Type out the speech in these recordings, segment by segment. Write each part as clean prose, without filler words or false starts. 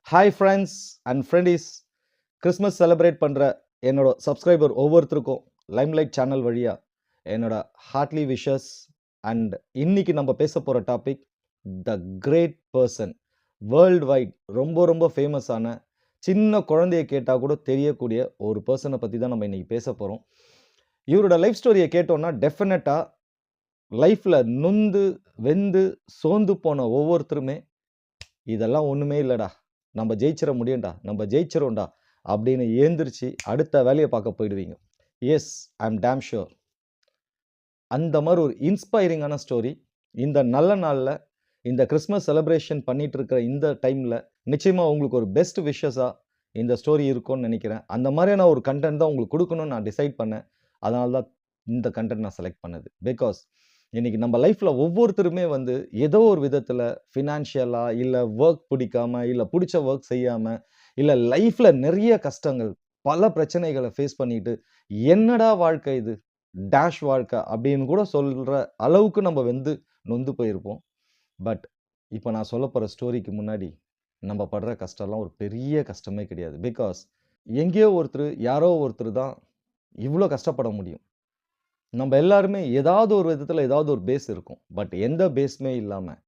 Hi friends and friendies, Christmas celebrate பண்ணுற என்னோட subscriber ஒவ்வொருத்தருக்கும் லைம்லைட் சேனல் வழியாக என்னோட ஹார்ட்லி விஷஸ். அண்ட் இன்னைக்கு நம்ம பேச போகிற topic the great person, world wide ரொம்ப ரொம்ப ஃபேமஸான, சின்ன குழந்தைய கேட்டால் கூட தெரியக்கூடிய ஒரு பர்சனை பற்றி தான் நம்ம இன்னைக்கு பேச போகிறோம். இவரோட லைஃப் ஸ்டோரியை கேட்டோன்னா டெஃபினட்டாக லைஃப்பில் நொந்து வெந்து சோர்ந்து போன ஒவ்வொருத்தருமே இதெல்லாம் ஒன்றுமே இல்லைடா, நம்ம ஜெயிச்சிட முடியும்டா, நம்ம ஜெயிச்சிரோம்டா அப்படின்னு ஏந்திரிச்சு அடுத்த வேலையை பார்க்க போயிடுவீங்க. Yes, I am damn sure. அந்த மாதிரி ஒரு இன்ஸ்பைரிங்கான ஸ்டோரி இந்த நல்ல நாளில், இந்த கிறிஸ்மஸ் செலிப்ரேஷன் பண்ணிட்டு இருக்கிற இந்த டைமில் நிச்சயமாக உங்களுக்கு ஒரு பெஸ்ட் விஷஸாக இந்த ஸ்டோரி இருக்கும்னு நினைக்கிறேன். அந்த மாதிரியான ஒரு கண்டென்ட் தான் உங்களுக்கு கொடுக்கணும்னு நான் டிசைட் பண்ணேன். அதனால தான் இந்த கண்டென்ட் நான் செலக்ட் பண்ணது. பிகாஸ் இன்னைக்கு நம்ம லைஃப்பில் ஒவ்வொருத்தருமே வந்து ஏதோ ஒரு விதத்தில் ஃபினான்ஷியலாக, இல்லை ஒர்க் பிடிக்காம, இல்லை பிடிச்ச ஒர்க் செய்யாமல், இல்லை லைஃப்பில் நிறைய கஷ்டங்கள், பல பிரச்சனைகளை ஃபேஸ் பண்ணிட்டு என்னடா வாழ்க்கை இது, டேஷ் வாழ்க்கை அப்படின்னு கூட சொல்கிற அளவுக்கு நம்ம வந்து நொந்து போயிருப்போம். பட் இப்போ நான் சொல்ல போகிற ஸ்டோரிக்கு முன்னாடி நம்ம படுற கஷ்டம்லாம் ஒரு பெரிய கஷ்டமே கிடையாது. பிகாஸ் எங்கேயோ ஒருத்தர், யாரோ ஒருத்தர் தான் இவ்வளோ கஷ்டப்பட முடியும். நம்ம எல்லாருமே ஏதாவது ஒரு விதத்தில் ஏதாவது ஒரு பேஸ் இருக்கும். பட் எந்த பேஸுமே இல்லாமல்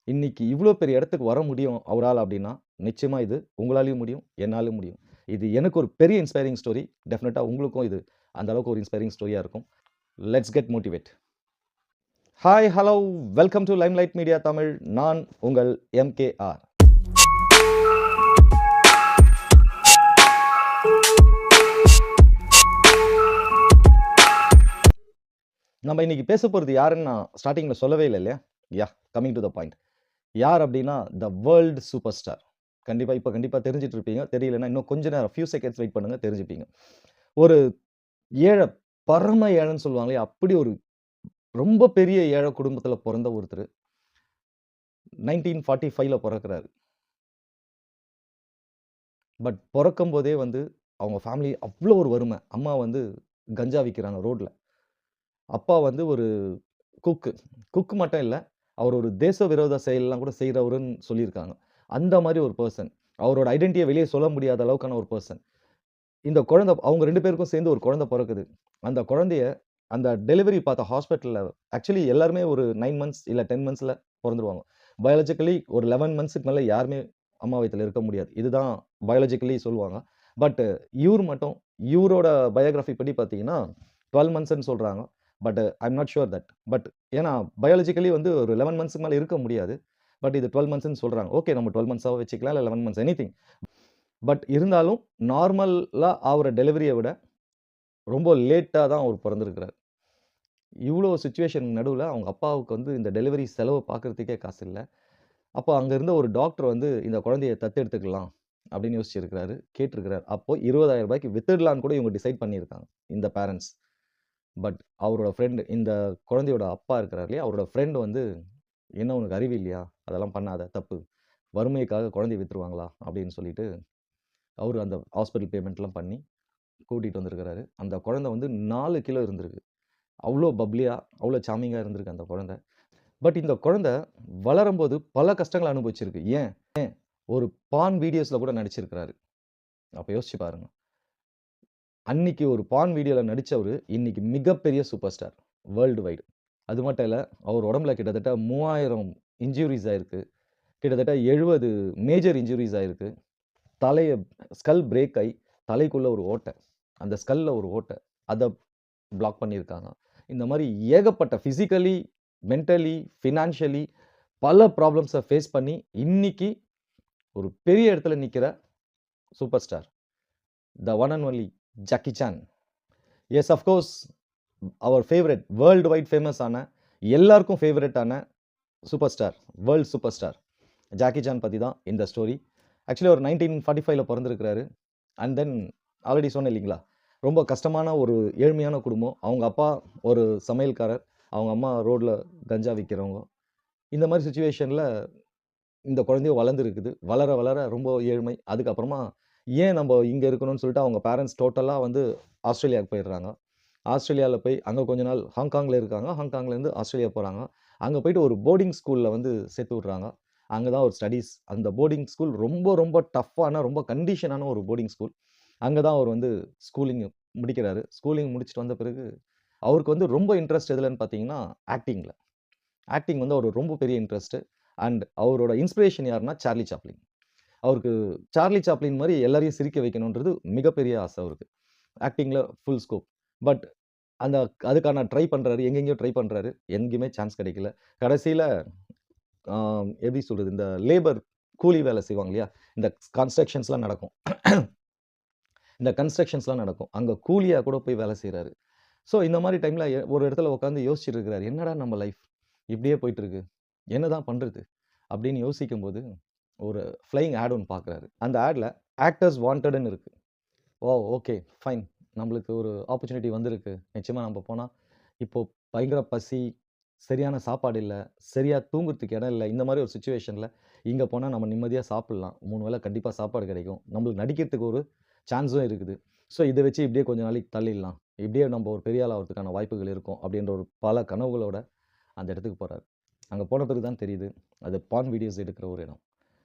இன்னைக்கு இவ்வளோ பெரிய இடத்துக்கு வர முடியும் அவரால் அப்படின்னா நிச்சயமாக இது உங்களாலையும் முடியும், என்னாலும் முடியும். இது எனக்கு ஒரு பெரிய இன்ஸ்பைரிங் ஸ்டோரி. டெஃபினட்டாக உங்களுக்கும் இது அந்த அளவுக்கு ஒரு இன்ஸ்பைரிங் ஸ்டோரியாக இருக்கும். Let's get motivate. Hi, hello, welcome to limelight media Tamil. நான் உங்கள் MKR. நம்ம இன்னைக்கு பேச போகிறது யாருன்னு நான் ஸ்டார்டிங்கில் சொல்லவே இல்லை இல்லையா? யா, கமிங் டு த பாயிண்ட். யார் அப்படின்னா த வேர்ல்டு சூப்பர் ஸ்டார். கண்டிப்பாக தெரிஞ்சிட்டு இருப்பீங்க. தெரியலன்னா இன்னும் கொஞ்ச நேரம், ஃபியூ செகண்ட்ஸ் வெயிட் பண்ணுங்க, தெரிஞ்சுப்பீங்க. ஒரு ஏழை, பரம ஏழைன்னு சொல்லுவாங்களே, அப்படி ஒரு ரொம்ப பெரிய ஏழை குடும்பத்தில் பிறந்த ஒருத்தர் 1945ல பிறக்கிறாரு. பட் பிறக்கும் போதே வந்து அவங்க ஃபேமிலி அவ்வளோ ஒரு வறுமை. அம்மா வந்து கஞ்சா விற்கிறாங்க ரோட்ல. அப்பா வந்து ஒரு குக்கு மட்டும் இல்லை, அவர் ஒரு தேச விரோத செயல்லாம் கூட செய்கிறவருன்னு சொல்லியிருக்காங்க. அந்த மாதிரி ஒரு பர்சன். அவரோட ஐடென்டிட்டியை வெளியே சொல்ல முடியாத அளவுக்கான ஒரு பர்சன். இந்த குழந்தை, அவங்க 2 பேருக்கும் சேர்ந்து ஒரு குழந்தை பிறக்குது. அந்த குழந்தைய அந்த டெலிவரி பார்த்த ஹாஸ்பிட்டலில் ஆக்சுவலி எல்லாருமே ஒரு 9 மந்த்ஸ் இல்லை 10 மந்த்ஸில் பிறந்துருவாங்க. பயாலஜிக்கலி ஒரு 11 மந்த்ஸுக்கு மேலே யாருமே அம்மா வயித்துல இருக்க முடியாது. இதுதான் பயாலஜிக்கலி சொல்லுவாங்க. பட் இவர் மட்டும், இவரோட பயோகிராஃபி படி பார்த்தீங்கன்னா 12 மந்த்ஸ்ன்னு சொல்கிறாங்க. But I am not sure that. But ஏன்னா பயாலஜிக்கலி வந்து ஒரு 11 மந்த்ஸ்க்கு மேலே இருக்க முடியாது. பட் இது 12 மந்த்ஸ்ன்னு சொல்கிறாங்க. ஓகே, நம்ம 12 மந்த்ஸாக வச்சுக்கலாம், இல்லை 11 மந்த்ஸ், எனிதிங். பட் இருந்தாலும் நார்மலாக ஆகிற டெலிவரியை விட ரொம்ப லேட்டாக தான் அவர் பிறந்திருக்கிறார். இவ்வளோ சுச்சுவேஷன் நடுவில் அவங்க அப்பாவுக்கு வந்து இந்த டெலிவரி செலவு பார்க்குறதுக்கே காசு இல்லை. அப்போ அங்கே இருந்த ஒரு டாக்டர் வந்து இந்த குழந்தைய தத்தெடுத்துக்கலாம் அப்படின்னு யோசிச்சிருக்கிறாரு, கேட்டிருக்கிறார். அப்போ 20,000 ரூபாய்க்கு வித்துடலான்னு கூட இவங்க டிசைட் பண்ணியிருக்காங்க இந்த பேரண்ட்ஸ். பட் அவரோட ஃப்ரெண்டு, இந்த குழந்தையோட அப்பா இருக்கிறார் இல்லையா, அவரோட ஃப்ரெண்டு வந்து, என்ன உனக்கு அறிவு இல்லையா, அதெல்லாம் பண்ணாத, தப்பு, வறுமைக்காக குழந்தைய வித்துருவாங்களா அப்படின்னு சொல்லிட்டு அவர் அந்த ஹாஸ்பிட்டல் பேமெண்ட்லாம் பண்ணி கூட்டிகிட்டு வந்திருக்கிறாரு. அந்த குழந்தை வந்து 4 கிலோ இருந்திருக்கு. அவ்வளோ பப்ளியாக, அவ்வளோ சாமிங்காக இருந்திருக்கு அந்த குழந்தை. பட் இந்த குழந்தை வளரும்போது பல கஷ்டங்களை அனுபவிச்சிருக்கு. ஏன், ஒரு பான் வீடியோஸில் கூட நடிச்சிருக்கிறாரு. அப்போ யோசிச்சு பாருங்க. அன்னைக்கு ஒரு பான் வீடியோவில் நடித்தவர் இன்னைக்கு மிகப்பெரிய சூப்பர் ஸ்டார் வேர்ல்டு வைடு. அது மட்டும் இல்லை, அவர் உடம்புல கிட்டத்தட்ட 3000 இன்ஜுரிஸ் ஆயிருக்கு. கிட்டத்தட்ட 70 மேஜர் இன்ஜுரிஸ் ஆயிருக்கு. தலையை, ஸ்கல் பிரேக் ஆகி தலைக்குள்ளே ஒரு ஓட்டை, அந்த ஸ்கல்லில் ஒரு ஓட்டை, அதை பிளாக் பண்ணியிருக்காங்க. இந்த மாதிரி ஏகப்பட்ட ஃபிசிக்கலி, மென்டலி, ஃபினான்ஷியலி பல ப்ராப்ளம்ஸை ஃபேஸ் பண்ணி இன்னைக்கு ஒரு பெரிய இடத்துல நிற்கிற super star, the one and only Jackie Chan. Yes, of course, அவர் ஃபேவரட், வேர்ல்டு வைட் ஃபேமஸான, எல்லாருக்கும் ஃபேவரட்டான super star, world super star Jackie Chan பற்றி தான் இந்த ஸ்டோரி. ஆக்சுவலி அவர் 1945ல் பிறந்திருக்கிறாரு. அண்ட் தென் ஆல்ரெடி சொன்னேன் இல்லைங்களா, ரொம்ப கஷ்டமான ஒரு ஏழ்மையான குடும்பம். அவங்க அப்பா ஒரு சமையல்காரர், அவங்க அம்மா ரோட்டில் கஞ்சா விற்கிறவங்க. இந்த மாதிரி சுச்சுவேஷனில் இந்த குழந்தையும் வளர்ந்துருக்குது. வளர வளர ரொம்ப ஏழ்மை. அதுக்கப்புறமா ஏன் நம்ம இங்கே இருக்கணும்னு சொல்லிட்டு அவங்க பேரண்ட்ஸ் டோட்டலாக வந்து ஆஸ்திரேலியாவுக்கு போயிடுறாங்க. ஆஸ்திரேலியாவில் போய் அங்கே கொஞ்ச நாள் ஹாங்காங்கில் இருக்காங்க. ஹாங்காங்லேருந்து ஆஸ்திரேலியா போகிறாங்க. அங்கே போயிட்டு ஒரு போர்டிங் ஸ்கூலில் வந்து சேர்த்து விட்றாங்க. அங்க தான் ஒரு ஸ்டடீஸ். அந்த போர்டிங் ஸ்கூல் ரொம்ப ரொம்ப டஃப்பான, ரொம்ப கண்டிஷனான ஒரு போர்டிங் ஸ்கூல். அங்க தான் அவர் வந்து ஸ்கூலிங் முடிக்கிறாரு. ஸ்கூலிங் முடிச்சுட்டு வந்த பிறகு, அவருக்கு வந்து ரொம்ப இன்ட்ரெஸ்ட் எதுலன்னு பார்த்தீங்கன்னா, ஆக்டிங்ல. ஆக்டிங் வந்து அவருக்கு ரொம்ப பெரிய இன்ட்ரெஸ்ட். அண்ட் அவரோட இன்ஸ்பிரேஷன் யாருன்னா, சார்லி சாப்ளின். அவருக்கு சார்லி சாப்ளின் மாரி எல்லாரையும் சிரிக்க வைக்கணுன்றது மிகப்பெரிய ஆசை அவருக்கு. ஆக்டிங்ல ஃபுல் ஸ்கோப். பட் அந்த அதுக்கான ட்ரை பண்றாரு. எங்கெங்கேயோ ட்ரை பண்றாரு. எங்கேயுமே சான்ஸ் கிடைக்கல. கடைசியில ஆ எப்படி சொல்றது? இந்த லேபர் கூலி வேலை செய்வாங்க இல்லையா? இந்த கன்ஸ்ட்ரக்ஷன்ஸ்லாம் நடக்கும். இந்த கன்ஸ்ட்ரக்ஷன்ஸ்லாம் நடக்கும். அங்க கூலியா கூட போய் வேலை செய்றாரு. ஸோ இந்த மாரி டைம்ல ஒரு இடத்துல உட்காந்து யோசிச்சுட்டு இருக்கிறாரு. என்னடா நம்ம லைஃப்? இப்படியே போயிட்டு இருக்கு. என்னதான் பண்றது? அப்படின்னு யோசிக்கும்போது, ஒரு ஃப்ளையிங் ஆட் ஒண்ணு பார்க்குறாரு. அந்த ஆட்ல ஆக்டர்ஸ் வாண்டட்ன்னு இருக்கு. ஓ! ஓகே. ஃபைன். நம்மளுக்கு ஒரு ஆப்பர்ச்சுனிட்டி வந்திருக்கு. நிச்சயமா நம்ம போனா, இப்போ பயங்கர பசி, சரியான சாப்பாடு இல்ல, சரியா தூங்குறதுக்கு இடம் இல்ல. இந்த மாரி ஒரு சிச்சுவேஷன்ல இங்க போனா நம்ம நிம்மதியா சாப்பிடலாம். 3 வேள கண்டிப்பா சாப்பாடு கிடைக்கும். நம்மளுக்கு நடிக்கிறதுக்கு ஒரு சான்ஸும் இருக்குது. ஸோ இத வச்சு இப்படியே கொஞ்ச நாளைக்கு தள்ளிடலாம். இப்படியே நம்ம ஒரு பெரிய ஆள் ஆவறதுக்கான வாய்ப்புகள் இருக்கும். அப்படின்ற ஒரு பல கனவுகளோட அந்த இடத்துக்கு போறாரு. அங்க போன பிறகு தான் தெரியுது, அது பார்ன் வீடியோஸ் எடுக்கிற ஒரு இடம்.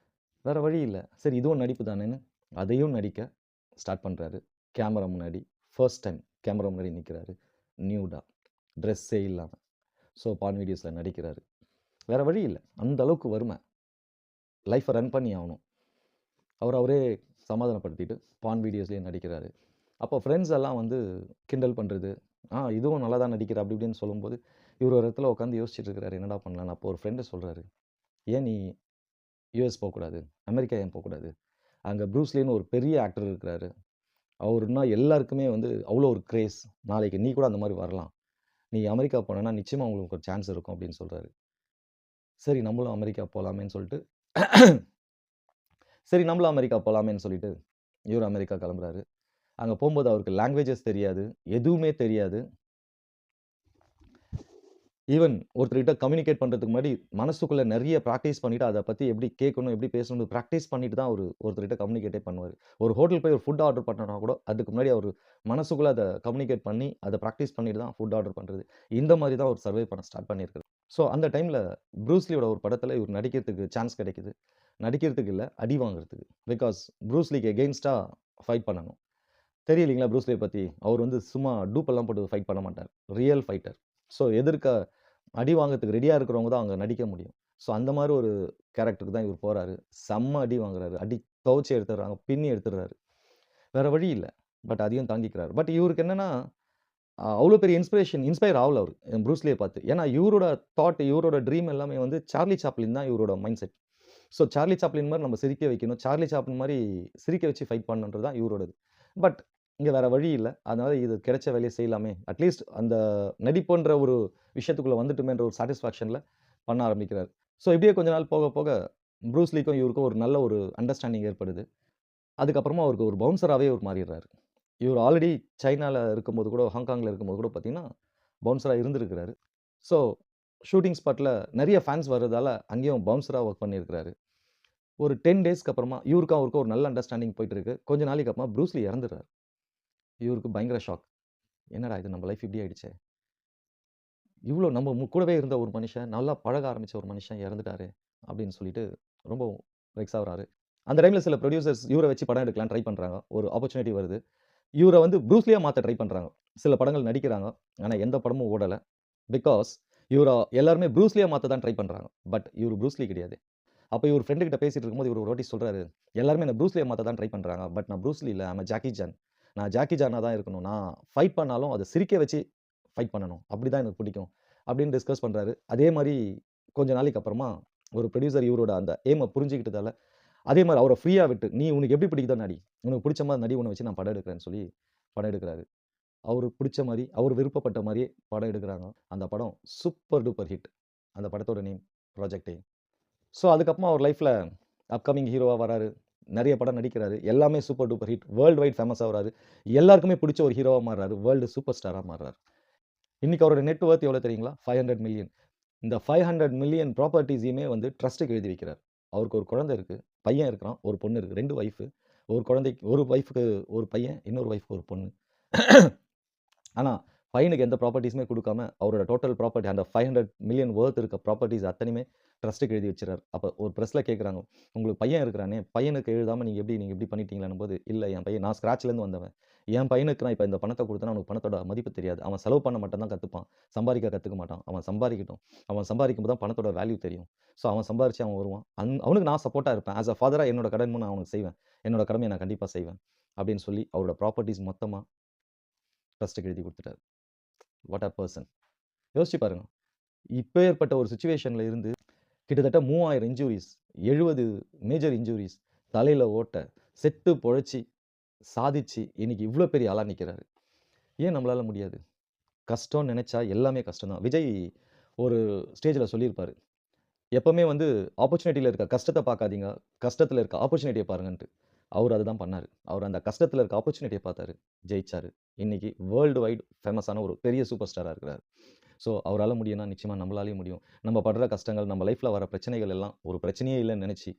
வேற வழி இல்ல. சரி இதுவும் நடிப்பு தானேன்னு, அதையும் நடிக்க ஸ்டார்ட் பண்றாரு. கேமரா முன்னாடி. ஃபர்ஸ்ட் டைம் கேமரா முன்னாடி நிக்கிறாரு. நியூடா. ட்ரெஸ்ஸே இல்லாம. ஸோ பார்ன் வீடியோஸ்ல நடிக்கிறாரு. வேற வழி இல்ல. அந்த அளவுக்கு வறும. லைஃப்ப ரன் பண்ணி ஆவணும். அவரே சமாதானப்படுத்திட்டு பார்ன் வீடியோஸ்லயே நடிக்கிறாரு. அப்போ ஃப்ரெண்ட்ஸ் எல்லாம் வந்து கிண்டல் பண்றது. இதுவும் நல்லா தான் நடிக்கிற அப்படி இப்படின்னு சொல்லும்போது, இவரு ஒரு இடத்துல உட்காந்து யோசிச்சுட்டு இருக்கிறாரு. என்னடா பண்ணலான்னு. அப்போ ஒரு ஃப்ரெண்ட் சொல்றாரு. "ஏன் நீ யுஎஸ் போக்கூடாது? அமெரிக்கா ஏன் போக்கூடாது? அங்க ப்ரூஸ் லீன்னு ஒரு பெரிய ஆக்டர் இருக்கிறாரு. அவருன்னா எல்லாருக்குமே வந்து அவ்வளோ ஒரு கிரேஸ். நாளைக்கு நீ கூட அந்த மாரி வரலாம். நீ அமெரிக்கா போனேன்னா நிச்சயமா உங்களுக்கு ஒரு சான்ஸ் இருக்கும்" அப்படின்னு சொல்றாரு. சரி நம்மளும் அமெரிக்கா போலாமேன்னு சொல்லிட்டு சரி நம்மளும் அமெரிக்கா போலாமேன்னு சொல்லிட்டு, இவரு அமெரிக்கா கிளம்புறாரு. அங்க போம்போது அவருக்கு லாங்குவேஜஸ் தெரியாது. எதுவுமே தெரியாது. ஈவன் ஒருத்தர்கிட்ட கம்யூனிகேட் பண்றதுக்கு முன்னாடி மனசுக்குள்ள நெறைய பிராக்டிஸ் பண்ணிட்டு, அத பத்தி எப்படி கேட்கணும், எப்படி பேசணும்னு பிராக்டிஸ் பண்ணிட்டு தான் அவரு ஒருத்தர்கிட்ட கம்யூனிகேட்டே பண்ணுவாரு. ஒரு ஹோட்டல் போய் ஒரு ஃபுட் ஆர்டர் பண்ணணும்னா கூட, அதுக்கு முன்னாடி அவரு மனசுக்குள்ள அத கம்யூனிகேட் பண்ணி, அத பிராக்டிஸ் பண்ணிட்டு தான் ஃபுட் ஆர்டர் பண்றது. இந்த மாரி தான் அவர் சர்வை பண்ண ஸ்டார்ட் பண்ணியிருக்காரு. ஸோ அந்த டைம்ல ப்ரூஸ் லீயோட ஒரு படத்துல இவரு நடிக்கிறதுக்கு சான்ஸ் கிடைக்குது. நடிக்கிறதுக்கு இல்ல, அடி வாங்குறதுக்கு. பிகாஸ் ப்ரூஸ் லீக்கு எகெயின்ஸ்ட்டா ஃபைட் பண்ணணும். தெரியும் இல்லைங்களா ப்ரூஸ் லீ பத்தி? அவர் வந்து சும்மா டூப்பெல்லாம் போட்டு ஃபைட் பண்ண மாட்டார். Real fighter. ஸோ எதிர்க்க அடி வாங்கறதுக்கு ரெடியா இருக்கிறவங்க தான் அங்க நடிக்க முடியும். ஸோ அந்த மாரி ஒரு கேரக்டருக்கு தான் இவர் போறாரு. செம்ம அடி வாங்குறாரு. அடி துவச்சு எடுத்துடுறாங்க. பின்னி எடுத்துடுறாரு. வேற வழி இல்ல. பட் அதையும் தாங்கிக்கிறாரு. பட் இவருக்கு என்னன்னா, அவ்ளோ பெரிய இன்ஸ்பயர் ஆவல அவரு. ப்ரூஸ் லீய பார்த்து. ஏன்னா இவரோட தாட், இவரோட ட்ரீம் எல்லாமே வந்து சார்லி சாப்ளின் தான் இவரோட mind set. So Charlie Chaplin மாரி நம்ம சிரிக்க வைக்கணும். சார்லி சாப்ளின் மாரி சிரிக்க வச்சு ஃபைட் பண்ணணுன்றது தான் இவரோடது. பட் இங்க வேற வழி இல்ல. அதனால இது கிடைச்ச வேலைய செய்யலாமே. அட்லீஸ்ட் அந்த நடிப்புன்ற ஒரு விஷயத்துக்குள்ள வந்துட்டோமேன்ற ஒரு சாட்டிஸ்ஃபாக்ஷன்ல பண்ண ஆரம்பிக்கிறாரு. ஸோ இப்படியே கொஞ்ச நாள் போக போக ப்ரூஸ் லீக்கும் இவருக்கும் ஒரு நல்ல ஒரு அண்டர்ஸ்டாண்டிங் ஏற்படுது. அதுக்கப்புறமா அவருக்கு ஒரு பவுன்சராவே இவரு மாறிடுறாரு. இவரு ஆல்ரெடி சைனால இருக்கும்போது கூட, ஹாங்காங்ல இருக்கும்போது கூட பார்த்தீங்கன்னா, பவுன்சரா இருந்திருக்கிறாரு. ஸோ ஷூட்டிங் ஸ்பாட்ல நெறைய ஃபேன்ஸ் வர்றதால, அங்கேயும் பவுன்சரா வொர்க் பண்ணியிருக்கிறாரு. ஒரு 10 டேஸ்க்கு அப்புறமா இவருக்கும் அவருக்கும் ஒரு நல்ல அண்டர்ஸ்டாண்டிங் போயிட்டு இருக்கு. கொஞ்ச நாளைக்கு அப்புறமா ப்ரூஸ் லீ இறந்துடுறாரு. இவருக்கு பயங்கர ஷாக். என்னடா இது நம்ம லைஃப் இப்படி ஆயிடுச்சே! இவ்ளோ நம்ம கூடவே இருந்த ஒரு மனுஷன், நல்லா பழக ஆரம்பிச்ச ஒரு மனுஷன் இறந்துட்டாரே! அப்படின்னு சொல்லிட்டு ரொம்ப வெக்ஸ் ஆவுறாரு. அந்த டைம்ல சில புரொடியூசர்ஸ் இவர வச்சு படம் எடுக்கலாம்னு ட்ரை பண்றாங்க. ஒரு ஆப்பர்ச்சுனிட்டி வருது. இவர வந்து ப்ரூஸ் லீயா மாத்த ட்ரை பண்றாங்க. சில படங்கள் நடிக்கிறாங்க. ஆனா எந்த படமும் ஓடல. பிகாஸ் இவர எல்லாருமே ப்ரூஸ் லீயா மாத்த தான் ட்ரை பண்றாங்க. பட் இவரு ப்ரூஸ் லீ கிடையாது. அப்ப இவரு ஃப்ரெண்ட் கிட்ட பேசிட்டு இருக்கும்போது இவரு ஒரு வாட்டி சொல்றாரு, "எல்லாருமே என்ன ப்ரூஸ் லீய மாத்த தான் ட்ரை பண்றாங்க. பட் நான் ப்ரூஸ் லீ இல்ல. ஐ அம் ஜாக்கி சான். நான் ஜாக்கி சானா தான் இருக்கணும். நான் ஃபைட் பண்ணாலும் அத சிரிக்க வச்சு ஃபைட் பண்ணணும். அப்படிதான் எனக்கு பிடிக்கும்." அப்படின்னு டிஸ்கஸ் பண்றாரு. அதே மாரி கொஞ்ச நாளைக்கு அப்புறமா ஒரு புரொடியூசர் இவரோட அந்த எய்ம புரிஞ்சுக்கிட்டதால, அதே மாரி அவர ஃப்ரீயா விட்டு, "நீ உனக்கு எப்படி பிடிக்குதோ நடி. உனக்கு புடிச்ச மாரி நடி. உன்ன வச்சு நான் படம் எடுக்கிறேன்னு" சொல்லி படம் எடுக்குறாரு. அவருக்கு புடிச்ச மாரி, அவரு விருப்பப்பட்ட மாரியே படம் எடுக்குறாங்க. அந்த படம் சூப்பர் டூப்பர் ஹிட். அந்த படத்தோட நேம் ப்ராஜெக்ட் ஏ. ஸோ அதுக்கப்புறமா அவர் லைஃப்ல அப்கமிங் ஹீரோவா வராரு. நெறைய படம் நடிக்கிறாரு. எல்லாமே super duper hit. World wide famous ஆவுறாரு. எல்லாருக்குமே புடிச்ச ஒரு ஹீரோவா மாறுறாரு. வேர்ல்டு சூப்பர் ஸ்டாரா மாறுறாரு. இன்னைக்கு அவரோட நெட் வொர்த் எவ்வளோ தெரியுங்களா? 500 மில்லியன். இந்த 500 மில்லியன் ப்ராப்பர்ட்டீஸையுமே வந்து ட்ரஸ்ட்டுக்கு எழுதி வைக்கிறார். அவருக்கு ஒரு குழந்தை இருக்கு. பையன் இருக்கிறான். ஒரு பொண்ணு இருக்கு. 2 ஒய்ஃப். ஒரு குழந்தைக்கு ஒரு ஒய்ஃப்க்கு ஒரு பையன், இன்னொரு ஒய்ஃப்க்கு ஒரு பொண்ணு. ஆனா பையனுக்கு எந்த ப்ராப்பர்ட்டீஸுமே குடுக்காம, அவரோட டோட்டல் ப்ராப்பர்ட்டி அந்த 500 மில்லியன் வொர்த் இருக்க ப்ராப்பர்ட்டீஸ் அத்தனையுமே ட்ரஸ்ட்டுக்கு எழுதி வச்சுறாரு. அப்ப ஒரு பிரஸ்ல கேட்குறாங்க, "உங்களுக்கு பையன் இருக்கிறானே, பையனுக்கு எழுதாம நீங்க இப்படி பண்ணிட்டீங்களான்னும்போது," "இல்ல என் பையன் நான் ஸ்க்ராட்ச்லேருந்து வந்தவன். என் பையனுக்கு நான் இப்ப இந்த பணத்த குடுத்தேன்னா, அவனுக்கு பணத்தோட மதிப்பு தெரியாது. அவன் செலவு பண்ண மட்டும் தான் கத்துப்பான். சம்பாரிக்க கத்துக்க மாட்டான். அவன் சம்பாரிக்கட்டும். அவன் சம்பாரிக்கும்போது தான் பணத்தோட வேல்யூ தெரியும். ஸோ அவன் சம்பாரிச்சு அவன் வருவான். அவனுக்கு நான் சப்போர்ட்டா இருப்பேன். ஆஸ் அ ஃபாதரா என்னோட கடமை நான் அவனுக்கு செய்வேன். என்னோட கடமைய நான் கண்டிப்பா செய்வேன்." அப்படின்னு சொல்லி அவரோட ப்ராப்பர்ட்டீஸ் மொத்தமா ட்ரஸ்ட்டுக்கு எழுதி குடுத்துட்டாரு. What a person. யோசிச்சு பாருங்க. இப்பேற்பட்ட ஒரு சிச்சுவேஷன்ல இருந்து கிட்டத்தட்ட 3000 இன்ஜூரீஸ், 70 மேஜர் இன்ஜூரீஸ், தலையில ஓட்ட, செத்து பொழச்சு, சாதிச்சு, இன்னைக்கு இவ்ளோ பெரிய ஆளா நிக்கிறாரு. ஏன் நம்மளால முடியாது? கஷ்டம்னு நெனச்சா எல்லாமே கஷ்டம் தான். விஜய் ஒரு ஸ்டேஜ்ல சொல்லியிருப்பாரு. எப்பவுமே வந்து ஆப்பர்ச்சுனிட்டில இருக்க கஷ்டத்த பார்க்காதீங்க. கஷ்டத்துல இருக்க ஆப்பர்ச்சுனிட்டிய பாருங்கன்ட்டு. அவரு அதுதான் பண்ணாரு. அவரு அந்த கஷ்டத்துல இருக்க ஆப்பர்ச்சுனிட்டிய பார்த்தாரு. ஜெயிச்சாரு. இன்னைக்கு வேர்ல்டு வைட் ஃபேமஸான ஒரு பெரிய சூப்பர் ஸ்டாரா இருக்கிறாரு. ஸோ அவரால முடியும்னா, நிச்சயமா நம்மளாலயும் முடியும். நம்ம படுற கஷ்டங்கள், நம்ம லைஃப்ல வர பிரச்சனைகள் எல்லாம் ஒரு பிரச்சனையே இல்லன்னு நெனச்சு,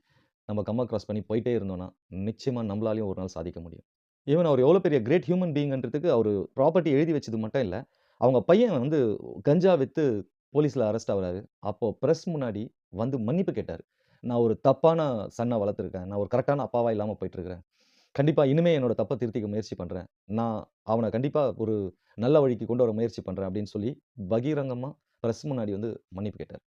நம்ம கிராஸ் பண்ணி போயிட்டே இருந்தோம்னா, நிச்சயமா நம்மளாலயும் ஒரு நாள் சாதிக்க முடியும். ஈவன் அவர் எவ்வளோ பெரிய கிரேட் ஹியூமன் பீயிங்ன்றதுக்கு அவரு ப்ராப்பர்ட்டி எழுதி வச்சது மட்டும் இல்ல. அவங்க பையன் வந்து கஞ்சா வித்து போலீஸ்ல அரெஸ்ட் ஆகுறாரு. அப்போ பிரஸ் முன்னாடி வந்து மன்னிப்பு கேட்டாரு. "நான் ஒரு தப்பான சன்னா வளர்த்துருக்கேன். நான் ஒரு கரெக்ட்டான அப்பாவா இல்லாம போயிட்டுருக்கிறேன். கண்டிப்பா இனிமே என்னோட தப்ப திருத்திக்க முயற்சி பண்றேன். நான் அவன கண்டிப்பா ஒரு நல்ல வழிக்கு கொண்டு வர முயற்சி பண்றேன்." அப்படின்னு சொல்லி பகிரங்கமா பிரஸ் முன்னாடி வந்து மன்னிப்பு கேட்டாரு.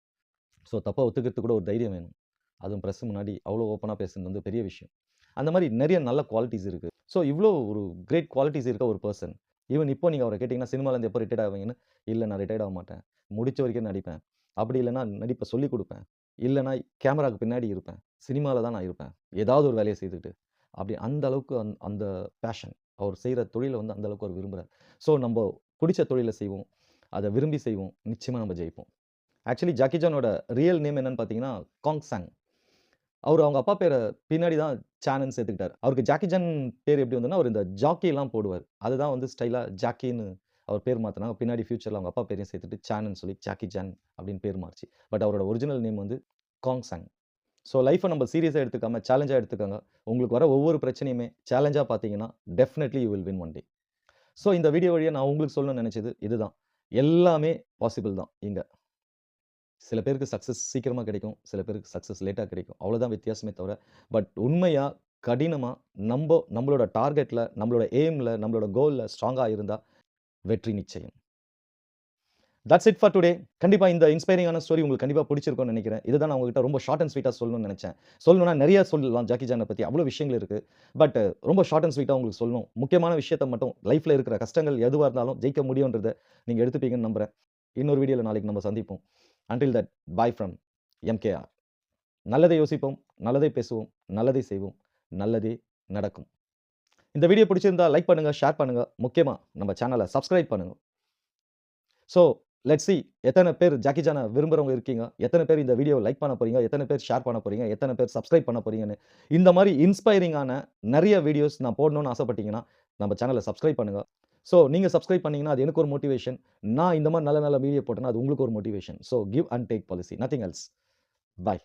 ஸோ தப்ப ஒத்துக்கிறதுக்கு கூட ஒரு தைரியம் வேணும். அதுவும் பிரஸ் முன்னாடி அவ்வளோ ஓப்பனா பேசுனது வந்து பெரிய விஷயம். அந்த மாரி நெறைய நல்ல குவாலிட்டீஸ் இருக்கு. ஸோ இவ்ளோ ஒரு கிரேட் குவாலிட்டீஸ் இருக்க ஒரு பெர்சன். ஈவன் இப்போ நீங்க அவர கேட்டீங்கன்னா, சினிமாலேருந்து எப்போ ரிட்டயர்ட் ஆவீங்கன்னு, "இல்ல நான் ரிட்டயர்ட் ஆக மாட்டேன். முடிச்ச வரைக்கும் நடிப்பேன். அப்படி இல்லன்னா நடிப்ப சொல்லிக் குடுப்பேன். இல்லன்னா கேமராக்கு பின்னாடி இருப்பேன். சினிமால தான் நான் இருப்பேன். ஏதாவது ஒரு வேலைய செய்துட்டு." அப்படி அந்த அளவுக்கு அந்த பேஷன். அவர் செய்ற தொழில வந்து அந்த அளவுக்கு அவர் விரும்புறார். ஸோ நம்ப புடிச்ச தொழில செய்வோம். அத விரும்பி செய்வோம். நிச்சயமா நம்ம ஜெயிப்போம். ஆக்சுவலி ஜாக்கி சானோட ரியல் நேம் என்னன்னு பார்த்தீங்கன்னா, காங் சாங். அவரு அவங்க அப்பா பேர பின்னாடி தான் சான்னு சேர்த்துக்கிட்டாரு. அவருக்கு ஜாக்கி சான் பேர் எப்படி வந்ததுன்னா, அவரு இந்த ஜாக்கிலாம் போடுவாரு. அதுதான் வந்து ஸ்டைலா ஜாக்கின்னு அவர் பேர் மாத்துனாங்க. பின்னாடி ஃபியூச்சர்ல அவங்க அப்பா பேரையும் சேர்த்துட்டு சான்னு சொல்லி ஜாக்கி சான் அப்படின்னு பேர் மாறுச்சு. பட் அவரோட ஒரிஜினல் நேம் வந்து காங் சாங். ஸோ லைஃப்ப நம்ம சீரியஸா எடுத்துக்காம, சேலஞ்சா எடுத்துக்கங்க. உங்களுக்கு வர ஒவ்வொரு பிரச்சனையுமே சேலஞ்சா பார்த்தீங்கன்னா, definitely you will win one day. So இந்த வீடியோ வழியா நான் உங்களுக்கு சொல்லணும்னு நெனச்சது இதுதான். எல்லாமே பாசிபிள் தான் இங்க. சில பேருக்கு சக்சஸ் சீக்கிரமா கிடைக்கும். சில பேருக்கு சக்சஸ் லேட்டா கிடைக்கும். அவ்வளோதான் வித்தியாசமே தவிர, பட் உண்மையா, கடினமா நம்மளோட டார்கெட்ல, நம்மளோட எய்ம்ல, நம்மளோட கோல்ல ஸ்ட்ராங்கா இருந்தா வெற்றி நிச்சயம். That's it for today. கண்டிப்பா இந்த இன்ஸ்பைரிங்கான ஸ்டோரி உங்களுக்கு கண்டிப்பா பிடிச்சிருக்கும்னு நெனைக்கிறேன். இதுதான் நான் உங்ககிட்ட ரொம்ப ஷார்ட் அண்ட் ஸ்வீட்டா சொல்லணும்னு நெனச்சேன். சொல்லணும்னா நெறைய சொல்லலாம் ஜாக்கி சான பத்தி. அவ்வளோ விஷயங்கள் இருக்கு. பட் ரொம்ப ஷார்ட் அண்ட் ஸ்வீட்டா உங்களுக்கு சொல்லணும். முக்கியமான விஷயத்த மட்டும் லைஃப்ல இருக்கிற கஷ்டங்கள் எதுவா இருந்தாலும் ஜெயிக்க முடியும்ன்றத நீங்க எடுத்துப்பீங்கன்னு நம்புறேன். இன்னொரு வீடியோல நாளைக்கு நம்ம சந்திப்போம். Until that bye from MKR. நல்லதை யோசிப்போம், நல்லதை பேசுவோம், நல்லதை செய்வோம், நல்லதே நடக்கும். இந்த வீடியோ பிடிச்சிருந்தா லைக் பண்ணுங்க, ஷேர் பண்ணுங்க. முக்கியமா நம்ம சேனல சப்ஸ்கிரைப் பண்ணுங்க. ஸோ லெட்ஸ் சி எத்தன பேர் ஜாக்கி சான விரும்புறவங்க இருக்கீங்க? எத்தன பேர் இந்த வீடியோவ லைக் பண்ண போறீங்க? எத்தன பேர் ஷேர் பண்ண போறீங்க? எத்தன பேர் சப்ஸ்கிரைப் பண்ண போறீங்கன்னு. இந்த மாரி இன்ஸ்பைரிங்கான நெறைய வீடியோஸ் நான் போடணும்னு ஆசைப்பட்டீங்கன்னா, நம்ம சேனல சப்ஸ்கிரைப் பண்ணுங்க. ஸோ நீங்க சப்ஸ்கிரைப் பண்ணீங்கன்னா, அது எனக்கு ஒரு மோட்டிவேஷன். நான் இந்த மாரி நல்ல நல்ல வீடியோ போட்டேன்னா, அது உங்களுக்கு ஒரு motivation. So give and take policy. Nothing else. Bye.